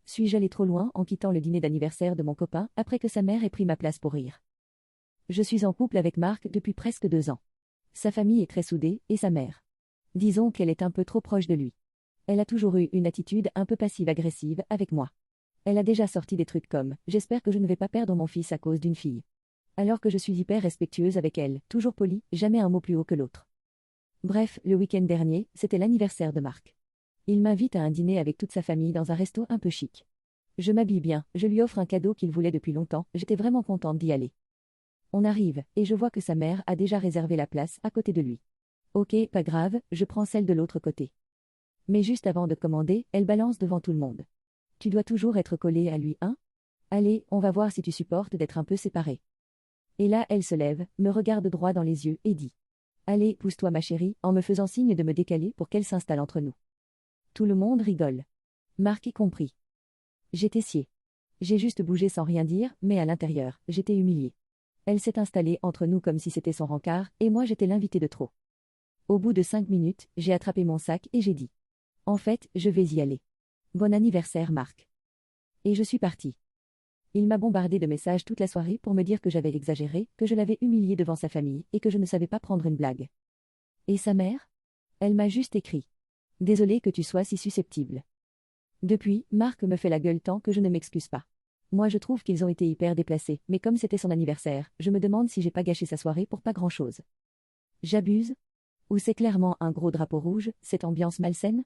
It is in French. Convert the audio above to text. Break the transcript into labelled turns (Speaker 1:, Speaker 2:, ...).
Speaker 1: Suis-je allé trop loin en quittant le dîner d'anniversaire de mon copain après que sa mère ait pris ma place pour rire? Je suis en couple avec Marc depuis presque 2 ans. Sa famille est très soudée, et sa mère. Disons qu'elle est un peu trop proche de lui. Elle a toujours eu une attitude un peu passive-agressive avec moi. Elle a déjà sorti des trucs comme « J'espère que je ne vais pas perdre mon fils à cause d'une fille ». Alors que je suis hyper respectueuse avec elle, toujours polie, jamais un mot plus haut que l'autre. Bref, le week-end dernier, c'était l'anniversaire de Marc. Il m'invite à un dîner avec toute sa famille dans un resto un peu chic. Je m'habille bien, je lui offre un cadeau qu'il voulait depuis longtemps, j'étais vraiment contente d'y aller. On arrive, et je vois que sa mère a déjà réservé la place à côté de lui. Ok, pas grave, je prends celle de l'autre côté. Mais juste avant de commander, elle balance devant tout le monde. Tu dois toujours être collé à lui, hein? Allez, on va voir si tu supportes d'être un peu séparé. Et là, elle se lève, me regarde droit dans les yeux et dit. Allez, pousse-toi ma chérie, en me faisant signe de me décaler pour qu'elle s'installe entre nous. Tout le monde rigole. Marc y compris. J'étais sciée. J'ai juste bougé sans rien dire, mais à l'intérieur, j'étais humiliée. Elle s'est installée entre nous comme si c'était son rencard, et moi j'étais l'invitée de trop. Au bout de 5 minutes, j'ai attrapé mon sac et j'ai dit. En fait, je vais y aller. Bon anniversaire Marc. Et je suis partie. Il m'a bombardé de messages toute la soirée pour me dire que j'avais exagéré, que je l'avais humilié devant sa famille et que je ne savais pas prendre une blague. Et sa mère? Elle m'a juste écrit. Désolée que tu sois si susceptible. Depuis, Marc me fait la gueule tant que je ne m'excuse pas. Moi je trouve qu'ils ont été hyper déplacés, mais comme c'était son anniversaire, je me demande si j'ai pas gâché sa soirée pour pas grand-chose. J'abuse? Ou c'est clairement un gros drapeau rouge, cette ambiance malsaine?